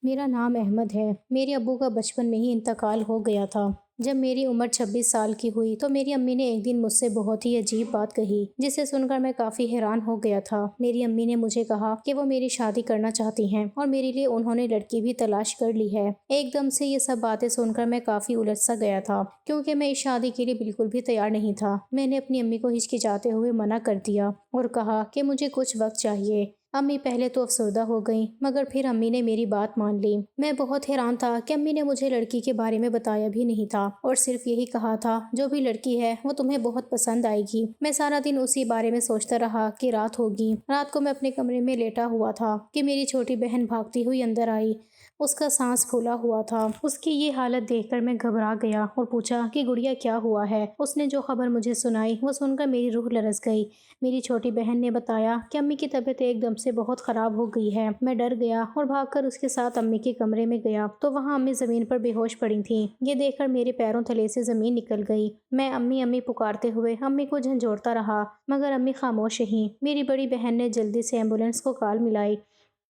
میرا نام احمد ہے۔ میرے ابو کا بچپن میں ہی انتقال ہو گیا تھا۔ جب میری عمر 26 سال کی ہوئی تو میری امی نے ایک دن مجھ سے بہت ہی عجیب بات کہی، جسے سن کر میں کافی حیران ہو گیا تھا۔ میری امی نے مجھے کہا کہ وہ میری شادی کرنا چاہتی ہیں اور میرے لیے انہوں نے لڑکی بھی تلاش کر لی ہے۔ ایک دم سے یہ سب باتیں سن کر میں کافی الجھ سا گیا تھا، کیونکہ میں اس شادی کے لیے بالکل بھی تیار نہیں تھا۔ میں نے اپنی امی کو ہچکچاتے ہوئے منع کر دیا اور کہا کہ مجھے کچھ وقت چاہیے۔ امی پہلے تو افسردہ ہو گئیں، مگر پھر امی نے میری بات مان لی۔ میں بہت حیران تھا کہ امی نے مجھے لڑکی کے بارے میں بتایا بھی نہیں تھا اور صرف یہی کہا تھا جو بھی لڑکی ہے وہ تمہیں بہت پسند آئے گی۔ میں سارا دن اسی بارے میں سوچتا رہا کہ رات ہوگی۔ رات کو میں اپنے کمرے میں لیٹا ہوا تھا کہ میری چھوٹی بہن بھاگتی ہوئی اندر آئی۔ اس کا سانس پھولا ہوا تھا۔ اس کی یہ حالت دیکھ کر میں گھبرا گیا اور پوچھا کہ گڑیا کیا ہوا ہے؟ اس نے جو خبر مجھے سنائی وہ سن کر میری روح لرز گئی۔ میری چھوٹی بہن نے بتایا کہ امی کی طبیعت ایک دم سے بہت خراب ہو گئی ہے۔ میں ڈر گیا اور بھاگ کر اس کے ساتھ امی کے کمرے میں گیا تو وہاں امی زمین پر بے ہوش پڑی تھیں۔ یہ دیکھ کر میرے پیروں تلے سے زمین نکل گئی۔ میں امی امی پکارتے ہوئے امی کو جھنجھوڑتا رہا، مگر امی خاموش رہیں۔ میری بڑی بہن نے جلدی سے ایمبولینس کو کال ملائی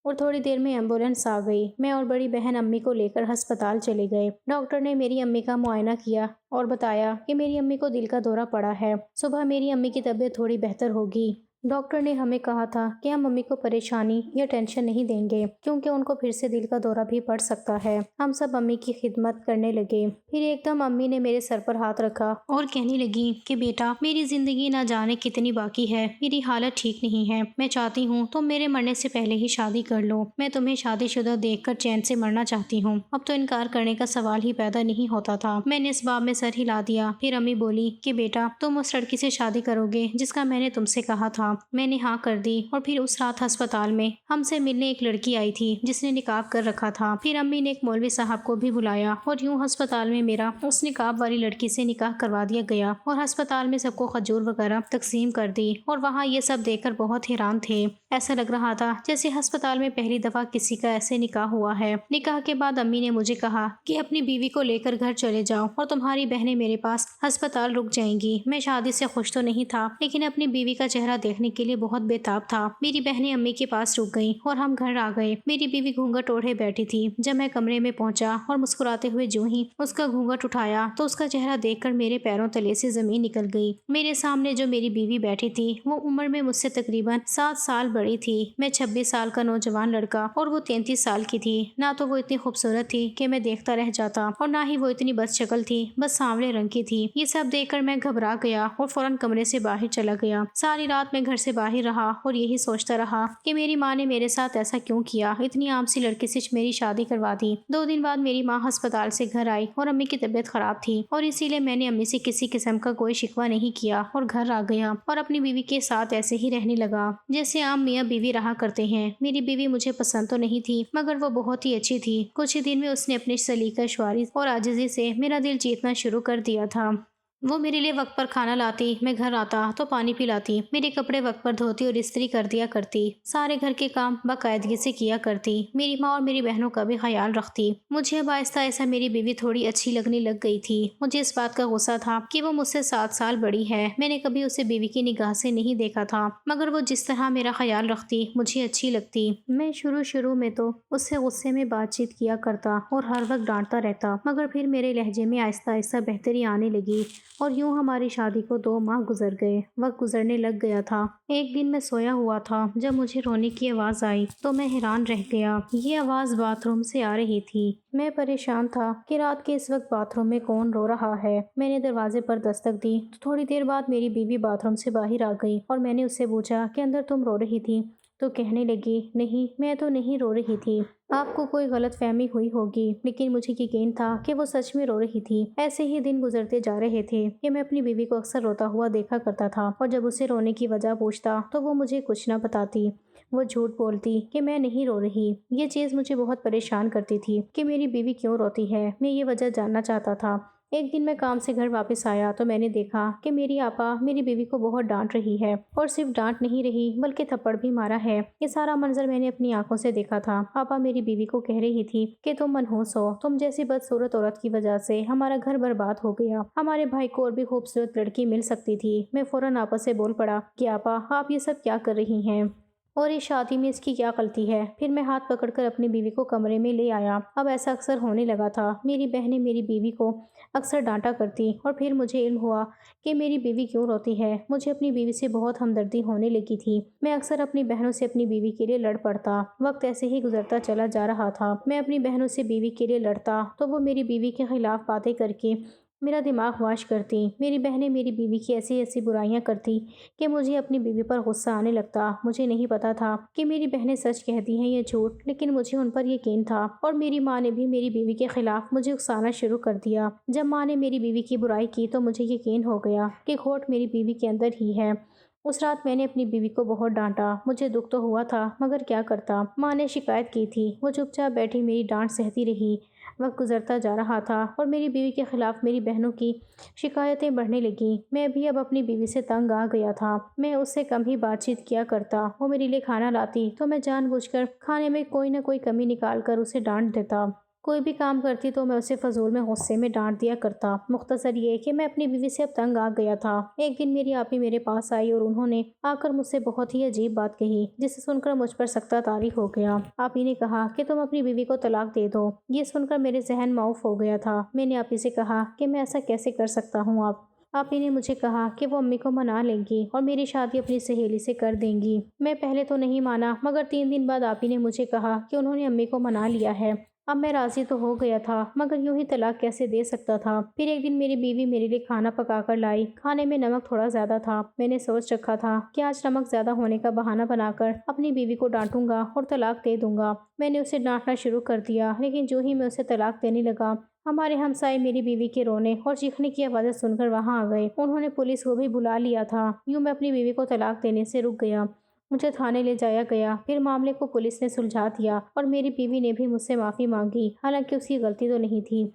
اور تھوڑی دیر میں ایمبولینس آ گئی۔ میں اور بڑی بہن امی کو لے کر ہسپتال چلے گئے۔ ڈاکٹر نے میری امی کا معائنہ کیا اور بتایا کہ میری امی کو دل کا دورہ پڑا ہے۔ صبح میری امی کی طبیعت تھوڑی بہتر ہوگی۔ ڈاکٹر نے ہمیں کہا تھا کہ ہم امی کو پریشانی یا ٹینشن نہیں دیں گے، کیونکہ ان کو پھر سے دل کا دورہ بھی پڑ سکتا ہے۔ ہم سب امی کی خدمت کرنے لگے۔ پھر ایک دم امی نے میرے سر پر ہاتھ رکھا اور کہنے لگی کہ بیٹا، میری زندگی نہ جانے کتنی باقی ہے، میری حالت ٹھیک نہیں ہے۔ میں چاہتی ہوں تم میرے مرنے سے پہلے ہی شادی کر لو۔ میں تمہیں شادی شدہ دیکھ کر چین سے مرنا چاہتی ہوں۔ اب تو انکار کرنے کا سوال ہی پیدا نہیں ہوتا تھا۔ میں نے اس باب میں سر ہلا دیا۔ پھر امی بولی کہ بیٹا، تم اس لڑکی سے شادی کرو گے جس کا میں نے تم سے کہا تھا۔ میں نے ہاں کر دی اور پھر اس رات ہسپتال میں ہم سے ملنے ایک لڑکی آئی تھی جس نے نقاب کر رکھا تھا۔ پھر امی نے ایک مولوی صاحب کو بھی بلایا اور یوں ہسپتال میں میرا اس نقاب والی لڑکی سے نکاح کروا دیا گیا اور ہسپتال میں سب کو کھجور وغیرہ تقسیم کر دی اور وہاں یہ سب دیکھ کر بہت حیران تھے۔ ایسا لگ رہا تھا جیسے ہسپتال میں پہلی دفعہ کسی کا ایسے نکاح ہوا ہے۔ نکاح کے بعد امی نے مجھے کہا کہ اپنی بیوی کو لے کر گھر چلے جاؤ اور تمہاری بہنیں میرے پاس ہسپتال رک جائیں گی۔ میں شادی سے خوش تو نہیں تھا، لیکن اپنی بیوی کا چہرہ دیکھنے کے لیے بہت بےتاب تھا۔ میری بہنیں امی کے پاس رک گئیں اور ہم گھر آ گئے۔ میری بیوی گھونگھٹ اوڑھے بیٹھی تھی۔ جب میں کمرے میں پہنچا اور مسکراتے ہوئے جو ہی اس کا گھونگھٹ اٹھایا تو اس کا چہرہ دیکھ کر میرے پیروں تلے سے زمین نکل گئی۔ میرے سامنے جو میری بیوی بیٹھی تھی وہ عمر میں مجھ سے تقریباً 7 سال بڑی تھی۔ میں 26 سال کا نوجوان لڑکا اور وہ 33 سال کی تھی۔ نہ تو وہ اتنی خوبصورت تھی کہ میں دیکھتا رہ جاتا اور نہ ہی وہ اتنی بد شکل تھی، بس سانولے رنگ کی تھی۔ یہ سب دیکھ کر میں گھبرا گیا اور فوراً کمرے سے باہر چلا گیا۔ ساری رات میں گھر سے باہر رہا اور یہی سوچتا رہا کہ میری ماں نے میرے ساتھ ایسا کیوں کیا، اتنی عام سی لڑکی سے میری شادی کروا دی۔ 2 دن بعد میری ماں ہسپتال سے گھر آئی اور امی کی طبیعت خراب تھی اور اسی لیے میں نے امی سے کسی قسم کا کوئی شکوہ نہیں کیا اور گھر آ گیا اور اپنی بیوی کے ساتھ ایسے ہی رہنے لگا جیسے عام میاں بیوی رہا کرتے ہیں۔ میری بیوی مجھے پسند تو نہیں تھی، مگر وہ بہت ہی اچھی تھی۔ کچھ ہی دن میں اس نے اپنے سلیقہ شعاری اور عاجزی سے میرا دل جیتنا شروع کر دیا تھا۔ وہ میرے لیے وقت پر کھانا لاتی، میں گھر آتا تو پانی پلاتی، میرے کپڑے وقت پر دھوتی اور استری کر دیا کرتی، سارے گھر کے کام باقاعدگی سے کیا کرتی، میری ماں اور میری بہنوں کا بھی خیال رکھتی۔ مجھے اب آہستہ آہستہ میری بیوی تھوڑی اچھی لگنے لگ گئی تھی۔ مجھے اس بات کا غصہ تھا کہ وہ مجھ سے 7 سال بڑی ہے۔ میں نے کبھی اسے بیوی کی نگاہ سے نہیں دیکھا تھا، مگر وہ جس طرح میرا خیال رکھتی مجھے اچھی لگتی۔ میں شروع میں تو اس سے غصے میں بات چیت کیا کرتا اور ہر وقت ڈانٹتا رہتا، مگر پھر میرے لہجے میں آہستہ آہستہ بہتری آنے لگی اور یوں ہماری شادی کو 2 ماہ گزر گئے۔ وقت گزرنے لگ گیا تھا۔ ایک دن میں سویا ہوا تھا، جب مجھے رونے کی آواز آئی تو میں حیران رہ گیا۔ یہ آواز باتھ روم سے آ رہی تھی۔ میں پریشان تھا کہ رات کے اس وقت باتھ روم میں کون رو رہا ہے۔ میں نے دروازے پر دستک دی تو تھوڑی دیر بعد میری بیوی باتھ روم سے باہر آ گئی اور میں نے اس سے پوچھا کہ اندر تم رو رہی تھی؟ تو کہنے لگی، نہیں، میں تو نہیں رو رہی تھی، آپ کو کوئی غلط فہمی ہوئی ہوگی۔ لیکن مجھے یقین تھا کہ وہ سچ میں رو رہی تھی۔ ایسے ہی دن گزرتے جا رہے تھے کہ میں اپنی بیوی کو اکثر روتا ہوا دیکھا کرتا تھا اور جب اسے رونے کی وجہ پوچھتا تو وہ مجھے کچھ نہ بتاتی۔ وہ جھوٹ بولتی کہ میں نہیں رو رہی۔ یہ چیز مجھے بہت پریشان کرتی تھی کہ میری بیوی کیوں روتی ہے۔ میں یہ وجہ جاننا چاہتا تھا۔ ایک دن میں کام سے گھر واپس آیا تو میں نے دیکھا کہ میری آپا میری بیوی کو بہت ڈانٹ رہی ہے اور صرف ڈانٹ نہیں رہی بلکہ تھپڑ بھی مارا ہے۔ یہ سارا منظر میں نے اپنی آنکھوں سے دیکھا تھا۔ آپا میری بیوی کو کہہ رہی تھی کہ تم منحوس ہو، تم جیسی بدصورت عورت کی وجہ سے ہمارا گھر برباد ہو گیا، ہمارے بھائی کو اور بھی خوبصورت لڑکی مل سکتی تھی۔ میں فوراً آپا سے بول پڑا کہ آپا، آپ یہ سب کیا کر رہی ہیں؟ اور اس شادی میں اس کی کیا غلطی ہے؟ پھر میں ہاتھ پکڑ کر اپنی بیوی کو کمرے میں لے آیا۔ اب ایسا اکثر ہونے لگا تھا۔ میری بہنیں میری بیوی کو اکثر ڈانٹا کرتی اور پھر مجھے علم ہوا کہ میری بیوی کیوں روتی ہے۔ مجھے اپنی بیوی سے بہت ہمدردی ہونے لگی تھی۔ میں اکثر اپنی بہنوں سے اپنی بیوی کے لیے لڑ پڑتا۔ وقت ایسے ہی گزرتا چلا جا رہا تھا۔ میں اپنی بہنوں سے بیوی کے لیے لڑتا تو وہ میری بیوی کے خلاف باتیں کر کے میرا دماغ واش کرتی۔ میری بہنیں میری بیوی کی ایسی ایسی برائیاں کرتی کہ مجھے اپنی بیوی پر غصہ آنے لگتا۔ مجھے نہیں پتا تھا کہ میری بہنیں سچ کہتی ہیں یا جھوٹ، لیکن مجھے ان پر یقین تھا۔ اور میری ماں نے بھی میری بیوی کے خلاف مجھے اکسانا شروع کر دیا۔ جب ماں نے میری بیوی کی برائی کی تو مجھے یقین ہو گیا کہ کھوٹ میری بیوی کے اندر ہی ہے۔ اس رات میں نے اپنی بیوی کو بہت ڈانٹا۔ مجھے دکھ تو ہوا تھا مگر کیا کرتا۔ ماں نے شکایت کی تھی، وہ چپ چاپ بیٹھی میری ڈانٹ سہتی رہی۔ وقت گزرتا جا رہا تھا اور میری بیوی کے خلاف میری بہنوں کی شکایتیں بڑھنے لگیں۔ میں بھی اب اپنی بیوی سے تنگ آ گیا تھا۔ میں اس سے کم ہی بات چیت کیا کرتا۔ وہ میرے لیے کھانا لاتی تو میں جان بوجھ کر کھانے میں کوئی نہ کوئی کمی نکال کر اسے ڈانٹ دیتا۔ کوئی بھی کام کرتی تو میں اسے فضول میں غصے میں ڈانٹ دیا کرتا۔ مختصر یہ کہ میں اپنی بیوی سے اب تنگ آ گیا تھا۔ ایک دن میری آپی میرے پاس آئی اور انہوں نے آ کر مجھ سے بہت ہی عجیب بات کہی، جسے سن کر مجھ پر سکتہ طاری ہو گیا۔ آپی نے کہا کہ تم اپنی بیوی کو طلاق دے دو۔ یہ سن کر میرے ذہن معاف ہو گیا تھا۔ میں نے آپی سے کہا کہ میں ایسا کیسے کر سکتا ہوں آپی نے مجھے کہا کہ وہ امی کو منا لیں گی اور میری شادی اپنی سہیلی سے کر دیں گی۔ میں پہلے تو نہیں مانا مگر 3 دن بعد آپی نے مجھے کہا کہ انہوں نے امی کو منا لیا ہے۔ اب میں راضی تو ہو گیا تھا مگر یوں ہی طلاق کیسے دے سکتا تھا۔ پھر ایک دن میری بیوی میرے لیے کھانا پکا کر لائی۔ کھانے میں نمک تھوڑا زیادہ تھا۔ میں نے سوچ رکھا تھا کہ آج نمک زیادہ ہونے کا بہانہ بنا کر اپنی بیوی کو ڈانٹوں گا اور طلاق دے دوں گا۔ میں نے اسے ڈانٹنا شروع کر دیا، لیکن جو ہی میں اسے طلاق دینے لگا، ہمارے ہمسائے میری بیوی کے رونے اور چیخنے کی آوازیں سن کر وہاں آ گئے۔ انہوں نے پولیس کو بھی بلا لیا تھا۔ یوں میں اپنی بیوی کو طلاق دینے سے رک گیا۔ مجھے تھانے لے جایا گیا۔ پھر معاملے کو پولیس نے سلجھا دیا اور میری بیوی نے بھی مجھ سے معافی مانگی، حالانکہ اس کی غلطی تو نہیں تھی۔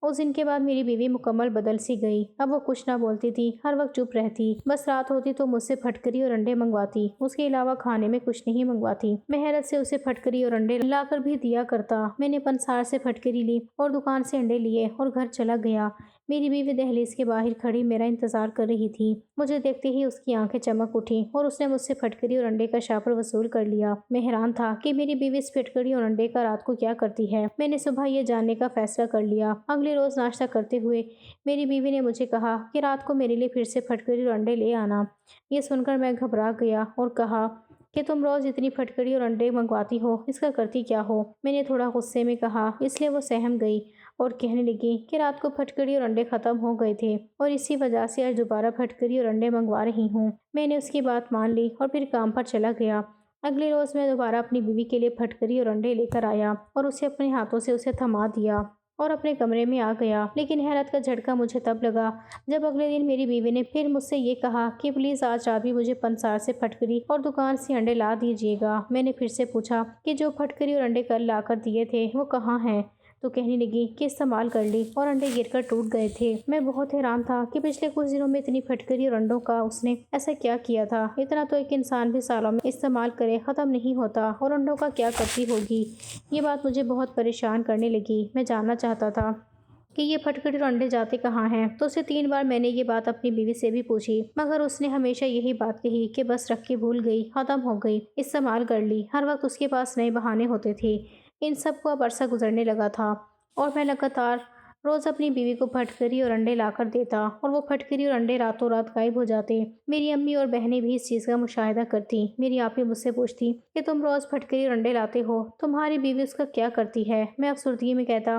اس دن کے بعد میری بیوی مکمل بدل سی گئی۔ اب وہ کچھ نہ بولتی تھی، ہر وقت چپ رہتی، بس رات ہوتی تو مجھ سے پھٹکری اور انڈے منگواتی، اس کے علاوہ کھانے میں کچھ نہیں منگواتی۔ میں حیرت سے اسے پھٹکری اور انڈے لا کر بھی دیا کرتا۔ میں نے پنسار سے پھٹکری لی اور دکان سے انڈے لیے اور گھر چلا گیا۔ میری بیوی دہلیز کے باہر کھڑی میرا انتظار کر رہی تھی۔ مجھے دیکھتے ہی اس کی آنکھیں چمک اٹھیں اور اس نے مجھ سے پھٹکری اور انڈے کا شاپر وصول کر لیا۔ میں حیران تھا کہ میری بیوی اس پھٹکری اور انڈے کا رات کو کیا کرتی ہے۔ میں نے صبح یہ جاننے کا فیصلہ کر لیا۔ اگلے روز ناشتہ کرتے ہوئے میری بیوی نے مجھے کہا کہ رات کو میرے لیے پھر سے پھٹکری اور انڈے لے آنا۔ یہ سن کر میں گھبرا گیا اور کہا کہ تم روز اتنی پھٹکری اور انڈے منگواتی ہو، اس کا کرتی کیا ہو؟ میں نے تھوڑا غصے میں کہا، اس لیے وہ سہم گئی اور کہنے لگی کہ رات کو پھٹکری اور انڈے ختم ہو گئے تھے اور اسی وجہ سے آج دوبارہ پھٹکری اور انڈے منگوا رہی ہوں۔ میں نے اس کی بات مان لی اور پھر کام پر چلا گیا۔ اگلے روز میں دوبارہ اپنی بیوی کے لیے پھٹکری اور انڈے لے کر آیا اور اسے اپنے ہاتھوں سے اسے تھما دیا اور اپنے کمرے میں آ گیا۔ لیکن حیرت کا جھٹکا مجھے تب لگا جب اگلے دن میری بیوی نے پھر مجھ سے یہ کہا کہ پلیز آج رات بھی مجھے پنسار سے پھٹکری اور دکان سے انڈے لا دیجیے گا۔ میں نے پھر سے پوچھا کہ جو پھٹکری اور انڈے کل لا کر دیے تھے وہ کہاں ہیں؟ تو کہنے لگی کہ استعمال کر لی اور انڈے گر کر ٹوٹ گئے تھے۔ میں بہت حیران تھا کہ پچھلے کچھ دنوں میں اتنی پھٹکری اور انڈوں کا اس نے ایسا کیا کیا تھا۔ اتنا تو ایک انسان بھی سالوں میں استعمال کرے ختم نہیں ہوتا، اور انڈوں کا کیا کرتی ہوگی؟ یہ بات مجھے بہت پریشان کرنے لگی۔ میں جاننا چاہتا تھا کہ یہ پھٹکری اور انڈے جاتے کہاں ہیں۔ تو اسے 3 بار میں نے یہ بات اپنی بیوی سے بھی پوچھی، مگر اس نے ہمیشہ یہی بات کہی کہ بس رکھ کے بھول گئی، ختم ہو گئی، استعمال کر لی۔ ہر وقت اس کے پاس نئے بہانے ہوتے تھے۔ ان سب کو اب عرصہ گزرنے لگا تھا اور میں لگاتار روز اپنی بیوی کو پھٹکری اور انڈے لا کر دیتا اور وہ پھٹکری اور انڈے راتوں رات غائب ہو جاتے۔ میری امی اور بہنیں بھی اس چیز کا مشاہدہ کرتی۔ میری آپی مجھ سے پوچھتی کہ تم روز پھٹکری اور انڈے لاتے ہو، تمہاری بیوی اس کا کیا کرتی ہے؟ میں افسردگی میں کہتا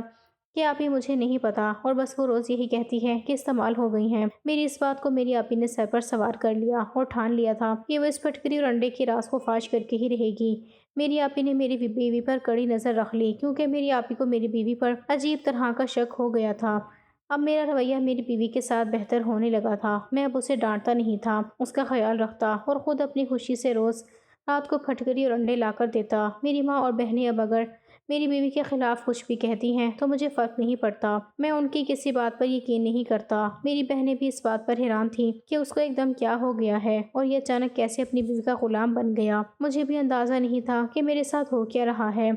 کہ آپی مجھے نہیں پتا، اور بس وہ روز یہی کہتی ہے کہ استعمال ہو گئی ہیں۔ میری اس بات کو میری آپی نے سر پر سوار کر لیا اور ٹھان لیا تھا کہ وہ اس پھٹکری اور انڈے کے راز کو فاش کر کے ہی رہے گی۔ میری آپی نے میری بیوی پر کڑی نظر رکھ لی، کیونکہ میری آپی کو میری بیوی پر عجیب طرح کا شک ہو گیا تھا۔ اب میرا رویہ میری بیوی کے ساتھ بہتر ہونے لگا تھا۔ میں اب اسے ڈانٹتا نہیں تھا، اس کا خیال رکھتا اور خود اپنی خوشی سے روز رات کو پھٹکری اور انڈے لا کر دیتا۔ میری ماں اور بہنیں اب اگر میری بیوی کے خلاف کچھ بھی کہتی ہیں تو مجھے فرق نہیں پڑتا، میں ان کی کسی بات پر یقین نہیں کرتا۔ میری بہنیں بھی اس بات پر حیران تھیں کہ اس کو ایک دم کیا ہو گیا ہے اور یہ اچانک کیسے اپنی بیوی کا غلام بن گیا۔ مجھے بھی اندازہ نہیں تھا کہ میرے ساتھ ہو کیا رہا ہے۔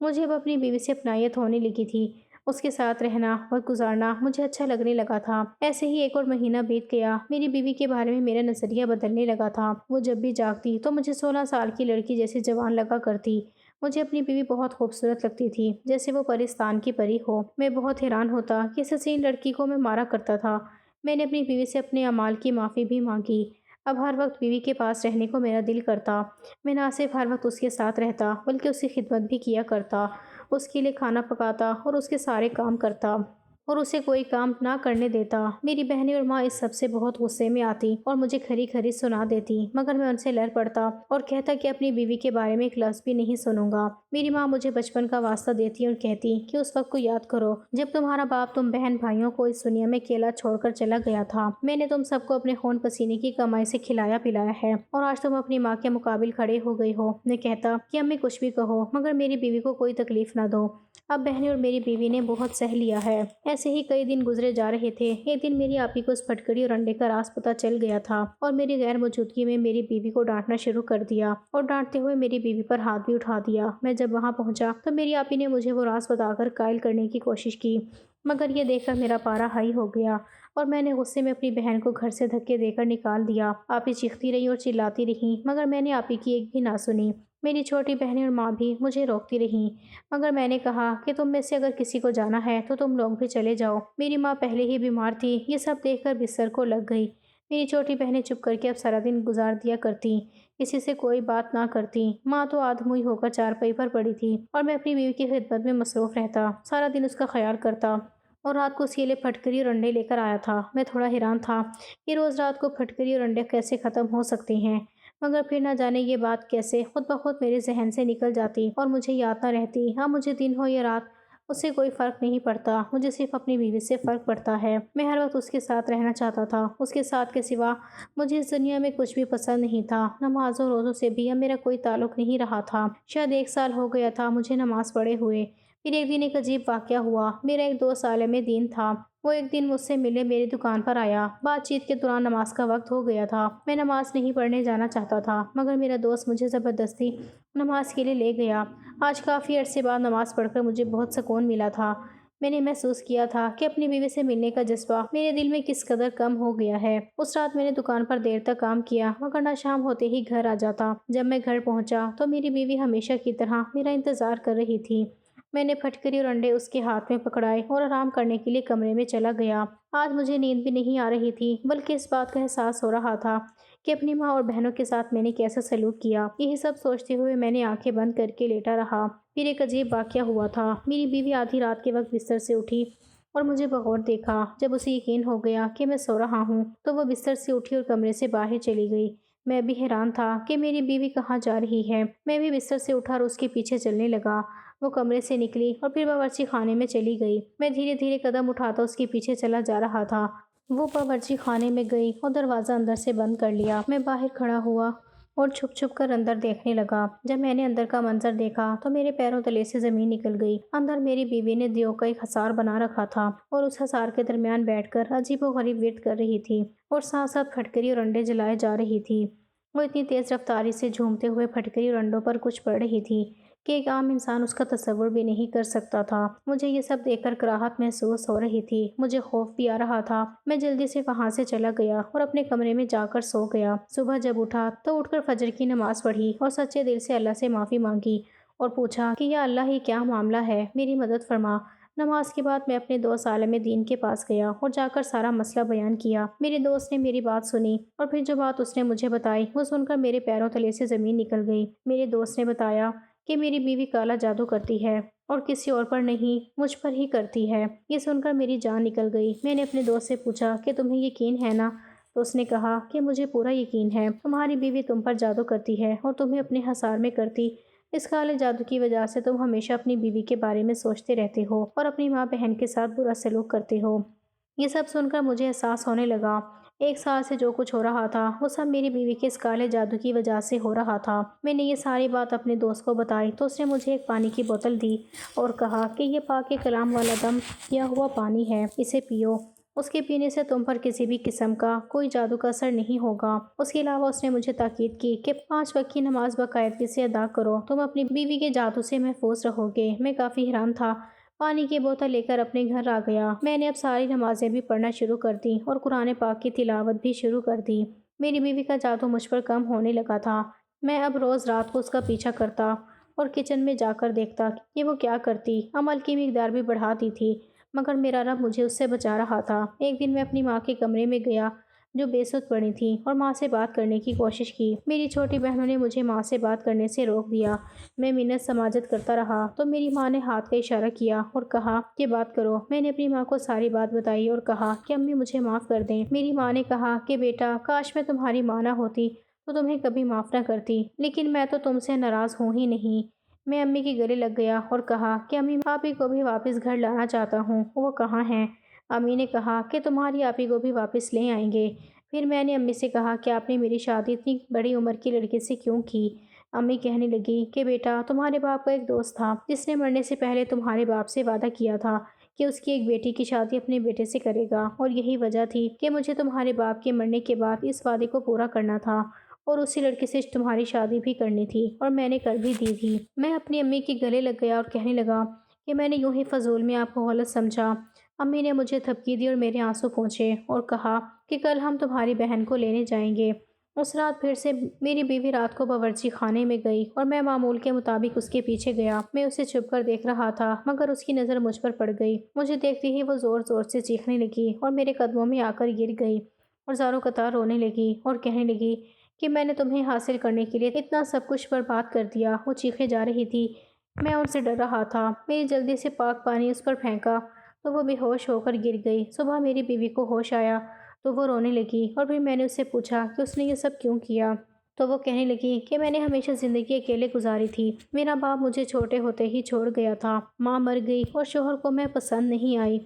مجھے اب اپنی بیوی سے اپنائیت ہونے لگی تھی۔ اس کے ساتھ رہنا، وقت گزارنا مجھے اچھا لگنے لگا تھا۔ ایسے ہی ایک اور مہینہ بیت گیا۔ میری بیوی کے بارے میں میرا نظریہ بدلنے لگا تھا۔ وہ جب بھی جاگتی تو مجھے 16 سال کی لڑکی جیسی جوان لگا کرتی۔ مجھے اپنی بیوی بہت خوبصورت لگتی تھی، جیسے وہ پرستان کی پری ہو۔ میں بہت حیران ہوتا کہ اس حسین لڑکی کو میں مارا کرتا تھا۔ میں نے اپنی بیوی سے اپنے اعمال کی معافی بھی مانگی۔ اب ہر وقت بیوی کے پاس رہنے کو میرا دل کرتا۔ میں نہ صرف ہر وقت اس کے ساتھ رہتا بلکہ اس کی خدمت بھی کیا کرتا، اس کے لیے کھانا پکاتا اور اس کے سارے کام کرتا اور اسے کوئی کام نہ کرنے دیتا۔ میری بہنیں اور ماں اس سب سے بہت غصے میں آتی اور مجھے کھری کھری سنا دیتی، مگر میں ان سے لڑ پڑتا اور کہتا کہ اپنی بیوی کے بارے میں ایک لفظ بھی نہیں سنوں گا۔ میری ماں مجھے بچپن کا واسطہ دیتی اور کہتی کہ اس وقت کو یاد کرو جب تمہارا باپ تم بہن بھائیوں کو اس دنیا میں اکیلا چھوڑ کر چلا گیا تھا۔ میں نے تم سب کو اپنے خون پسینے کی کمائی سے کھلایا پلایا ہے اور آج تم اپنی ماں کے مقابل کھڑے ہو گئی ہو۔ میں کہتا کہ امی کچھ بھی کہو مگر میری بیوی کو کوئی تکلیف نہ دو۔ اب بہنیں اور میری بیوی نے بہت سہ لیا ہے۔ ایسے ہی کئی دن گزرے جا رہے تھے۔ ایک دن میری آپی کو اس پھٹکڑی اور انڈے کا راز پتہ چل گیا تھا اور میری غیر موجودگی میں میری بیوی کو ڈانٹنا شروع کر دیا اور ڈانٹتے ہوئے میری بیوی پر ہاتھ بھی اٹھا دیا۔ میں جب وہاں پہنچا تو میری آپی نے مجھے وہ راز بتا کر قائل کرنے کی کوشش کی، مگر یہ دیکھ کر میرا پارا ہائی ہو گیا اور میں نے غصے میں اپنی بہن کو گھر سے دھکے دے کر نکال دیا۔ آپی چیختی رہی اور چلاتی رہی مگر میں نے آپی کی ایک بھی نہ سنی۔ میری چھوٹی بہنیں اور ماں بھی مجھے روکتی رہیں، مگر میں نے کہا کہ تم میں سے اگر کسی کو جانا ہے تو تم لوگ بھی چلے جاؤ۔ میری ماں پہلے ہی بیمار تھی۔ یہ سب دیکھ کر بستر کو لگ گئی۔ میری چھوٹی بہنیں چپ کر کے اب سارا دن گزار دیا کرتی، کسی سے کوئی بات نہ کرتی۔ ماں تو آدھموئی ہو کر چارپائی پر پڑی تھی اور میں اپنی بیوی کی خدمت میں مصروف رہتا، سارا دن اس کا خیال کرتا اور رات کو اس کے لیے پھٹکری اور انڈے لے کر آیا تھا۔ میں تھوڑا حیران تھا کہ روز رات کو پھٹکری اور انڈے کیسے ختم ہو سکتے ہیں، مگر پھر نہ جانے یہ بات کیسے خود بخود میرے ذہن سے نکل جاتی اور مجھے یاد نہ رہتی۔ ہاں، مجھے دن ہو یا رات اس سے کوئی فرق نہیں پڑتا، مجھے صرف اپنی بیوی سے فرق پڑتا ہے۔ میں ہر وقت اس کے ساتھ رہنا چاہتا تھا۔ اس کے ساتھ کے سوا مجھے اس دنیا میں کچھ بھی پسند نہیں تھا۔ نمازوں روزوں سے بھی اب میرا کوئی تعلق نہیں رہا تھا۔ شاید 1 سال ہو گیا تھا مجھے نماز پڑھے ہوئے۔ پھر ایک دن ایک عجیب واقعہ ہوا۔ میرا ایک دوست عالم دین تھا۔ وہ ایک دن مجھ سے ملنے میری دکان پر آیا۔ بات چیت کے دوران نماز کا وقت ہو گیا تھا۔ میں نماز نہیں پڑھنے جانا چاہتا تھا، مگر میرا دوست مجھے زبردستی نماز کے لیے لے گیا۔ آج کافی عرصے بعد نماز پڑھ کر مجھے بہت سکون ملا تھا۔ میں نے محسوس کیا تھا کہ اپنی بیوی سے ملنے کا جذبہ میرے دل میں کس قدر کم ہو گیا ہے۔ اس رات میں نے دکان پر دیر تک کام کیا، مگر نہ شام ہوتے ہی گھر آ جاتا۔ جب میں گھر پہنچا تو میری بیوی ہمیشہ کی طرح میرا انتظار کر رہی تھی۔ میں نے پھٹکری اور انڈے اس کے ہاتھ میں پکڑائے اور آرام کرنے کے لیے کمرے میں چلا گیا۔ آج مجھے نیند بھی نہیں آ رہی تھی، بلکہ اس بات کا احساس ہو رہا تھا کہ اپنی ماں اور بہنوں کے ساتھ میں نے کیسا سلوک کیا۔ یہی سب سوچتے ہوئے میں نے آنکھیں بند کر کے لیٹا رہا۔ پھر ایک عجیب واقعہ ہوا تھا۔ میری بیوی آدھی رات کے وقت بستر سے اٹھی اور مجھے بغور دیکھا۔ جب اسے یقین ہو گیا کہ میں سو رہا ہوں تو وہ بستر سے اٹھی اور کمرے سے باہر چلی گئی۔ میں بھی حیران تھا کہ میری بیوی کہاں جا رہی ہے۔ میں بھی بستر سے اٹھا اور اس کے پیچھے چلنے لگا۔ وہ کمرے سے نکلی اور پھر باورچی خانے میں چلی گئی۔ میں دھیرے دھیرے قدم اٹھاتا اس کے پیچھے چلا جا رہا تھا۔ وہ باورچی خانے میں گئی اور دروازہ اندر سے بند کر لیا۔ میں باہر کھڑا ہوا اور چھپ چھپ کر اندر دیکھنے لگا۔ جب میں نے اندر کا منظر دیکھا تو میرے پیروں تلے سے زمین نکل گئی۔ اندر میری بیوی نے دیو کا ایک حصار بنا رکھا تھا اور اس حصار کے درمیان بیٹھ کر عجیب و غریب ورد کر رہی تھی اور ساتھ ساتھ پھٹکری اور انڈے جلائے جا رہی تھی۔ وہ اتنی تیز رفتاری سے جھومتے ہوئے پھٹکری اور انڈوں پر کچھ پڑھ رہی تھی کہ ایک عام انسان اس کا تصور بھی نہیں کر سکتا تھا۔ مجھے یہ سب دیکھ کر کراہت محسوس ہو رہی تھی، مجھے خوف بھی آ رہا تھا۔ میں جلدی سے وہاں سے چلا گیا اور اپنے کمرے میں جا کر سو گیا۔ صبح جب اٹھا تو اٹھ کر فجر کی نماز پڑھی اور سچے دل سے اللہ سے معافی مانگی اور پوچھا کہ یا اللہ، یہ کیا معاملہ ہے، میری مدد فرما۔ نماز کے بعد میں اپنے دوست عالم دین کے پاس گیا اور جا کر سارا مسئلہ بیان کیا۔ میرے دوست نے میری بات سنی اور پھر جو بات اس نے مجھے بتائی وہ سن کر میرے پیروں تلے سے زمین نکل گئی۔ میرے دوست نے بتایا کہ میری بیوی کالا جادو کرتی ہے اور کسی اور پر نہیں، مجھ پر ہی کرتی ہے۔ یہ سن کر میری جان نکل گئی۔ میں نے اپنے دوست سے پوچھا کہ تمہیں یقین ہے نا؟ تو اس نے کہا کہ مجھے پورا یقین ہے، تمہاری بیوی تم پر جادو کرتی ہے اور تمہیں اپنے حصار میں کرتی۔ اس کالے جادو کی وجہ سے تم ہمیشہ اپنی بیوی کے بارے میں سوچتے رہتے ہو اور اپنی ماں بہن کے ساتھ برا سلوک کرتے ہو۔ یہ سب سن کر مجھے احساس ہونے لگا 1 سال سے جو کچھ ہو رہا تھا وہ سب میری بیوی کے اس کالے جادو کی وجہ سے ہو رہا تھا۔ میں نے یہ ساری بات اپنے دوست کو بتائی تو اس نے مجھے ایک پانی کی بوتل دی اور کہا کہ یہ پاک کلام والا دم کیا ہوا پانی ہے، اسے پیو۔ اس کے پینے سے تم پر کسی بھی قسم کا کوئی جادو کا اثر نہیں ہوگا۔ اس کے علاوہ اس نے مجھے تاکید کی کہ 5 وقت کی نماز باقاعدگی سے ادا کرو، تم اپنی بیوی کے جادو سے محفوظ رہو گے۔ میں کافی حیران تھا پانی کی بوتل لے کر اپنے گھر آ گیا۔ میں نے اب ساری نمازیں بھی پڑھنا شروع کر دی اور قرآن پاک کی تلاوت بھی شروع کر دی۔ میری بیوی کا جادو مجھ پر کم ہونے لگا تھا۔ میں اب روز رات کو اس کا پیچھا کرتا اور کچن میں جا کر دیکھتا کہ وہ کیا کرتی۔ عمل کی مقدار بھی بڑھا دی تھی، مگر میرا رب مجھے اس سے بچا رہا تھا۔ ایک دن میں اپنی ماں کے کمرے میں گیا جو بے سود پڑی تھی اور ماں سے بات کرنے کی کوشش کی۔ میری چھوٹی بہنوں نے مجھے ماں سے بات کرنے سے روک دیا۔ میں منت سماجت کرتا رہا تو میری ماں نے ہاتھ کا اشارہ کیا اور کہا کہ بات کرو۔ میں نے اپنی ماں کو ساری بات بتائی اور کہا کہ امی مجھے معاف کر دیں۔ میری ماں نے کہا کہ بیٹا، کاش میں تمہاری ماں نہ ہوتی تو تمہیں کبھی معاف نہ کرتی، لیکن میں تو تم سے ناراض ہوں ہی نہیں۔ میں امی کے گلے لگ گیا اور کہا کہ امی، آپی کو بھی واپس گھر لانا چاہتا ہوں، وہ کہاں ہیں؟ امی نے کہا کہ تمہاری آپی کو بھی واپس لے آئیں گے۔ پھر میں نے امی سے کہا کہ آپ نے میری شادی اتنی بڑی عمر کی لڑکی سے کیوں کی؟ امی کہنے لگی کہ بیٹا، تمہارے باپ کا ایک دوست تھا جس نے مرنے سے پہلے تمہارے باپ سے وعدہ کیا تھا کہ اس کی ایک بیٹی کی شادی اپنے بیٹے سے کرے گا، اور یہی وجہ تھی کہ مجھے تمہارے باپ کے مرنے کے بعد اس وعدے کو پورا کرنا تھا اور اسی لڑکی سے تمہاری شادی بھی کرنی تھی، اور میں نے کر بھی دی تھی۔ میں اپنی امی کے گلے لگ گیا اور کہنے لگا کہ میں نے یوں ہی فضول میں آپ کو غلط سمجھا۔ امی نے مجھے تھپکی دی اور میرے آنسو پونچھے اور کہا کہ کل ہم تمہاری بہن کو لینے جائیں گے۔ اس رات پھر سے میری بیوی رات کو باورچی خانے میں گئی اور میں معمول کے مطابق اس کے پیچھے گیا۔ میں اسے چھپ کر دیکھ رہا تھا، مگر اس کی نظر مجھ پر پڑ گئی۔ مجھے دیکھتے ہی وہ زور زور سے چیخنے لگی اور میرے قدموں میں آ کر گر گئی اور زاروں قطار رونے لگی اور کہنے لگی کہ میں نے تمہیں حاصل کرنے کے لیے اتنا سب کچھ برباد کر دیا۔ وہ چیخے جا رہی تھی۔ میں ان سے ڈر رہا تھا۔ میں جلدی سے پاک پانی اس پر پھینکا تو وہ بے ہوش ہو کر گر گئی۔ صبح میری بیوی کو ہوش آیا تو وہ رونے لگی اور پھر میں نے اس سے پوچھا کہ اس نے یہ سب کیوں کیا، تو وہ کہنے لگی کہ میں نے ہمیشہ زندگی اکیلے گزاری تھی۔ میرا باپ مجھے چھوٹے ہوتے ہی چھوڑ گیا تھا، ماں مر گئی اور شوہر کو میں پسند نہیں آئی۔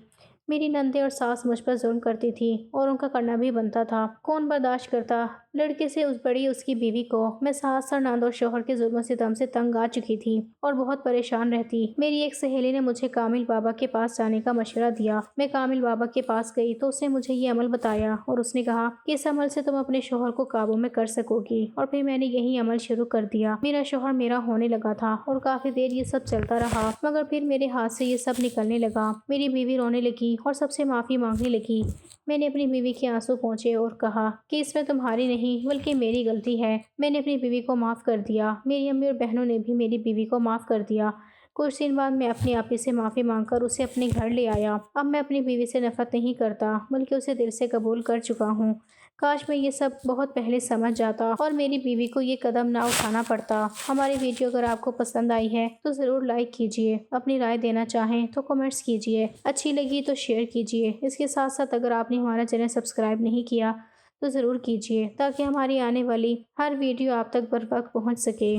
میری نندیں اور ساس مجھ پر ظلم کرتی تھی اور ان کا کرنا بھی بنتا تھا۔ کون برداشت کرتا؟ لڑکے سے بڑی اس کی بیوی کو۔ میں ساس اور نند اور شوہر کے ظلم و ستم سے تنگ آ چکی تھی اور بہت پریشان رہتی۔ میری ایک سہیلی نے مجھے کامل بابا کے پاس جانے کا مشورہ دیا۔ میں کامل بابا کے پاس گئی تو اس نے مجھے یہ عمل بتایا اور اس نے کہا کہ اس عمل سے تم اپنے شوہر کو قابو میں کر سکو گی، اور پھر میں نے یہی عمل شروع کر دیا۔ میرا شوہر میرا ہونے لگا تھا اور کافی دیر یہ سب چلتا رہا، مگر پھر میرے ہاتھ سے یہ سب نکلنے لگا۔ میری بیوی رونے لگی اور سب سے معافی مانگنے لگی۔ میں نے اپنی بیوی کے آنسو پونچھے اور کہا کہ اس میں تمہاری نہیں بلکہ میری غلطی ہے۔ میں نے اپنی بیوی کو معاف کر دیا۔ میری امی اور بہنوں نے بھی میری بیوی کو معاف کر دیا۔ کچھ دن بعد میں اپنی آپی سے معافی مانگ کر اسے اپنے گھر لے آیا۔ اب میں اپنی بیوی سے نفرت نہیں کرتا بلکہ اسے دل سے قبول کر چکا ہوں۔ کاش میں یہ سب بہت پہلے سمجھ جاتا اور میری بیوی کو یہ قدم نہ اٹھانا پڑتا۔ ہماری ویڈیو اگر آپ کو پسند آئی ہے تو ضرور لائک کیجیے، اپنی رائے دینا چاہیں تو کمنٹس کیجیے، اچھی لگی تو شیئر کیجیے۔ اس کے ساتھ ساتھ اگر آپ نے ہمارا چینل سبسکرائب نہیں کیا تو ضرور کیجیے تاکہ ہماری آنے والی ہر ویڈیو آپ تک بر وقت پہنچ سکے۔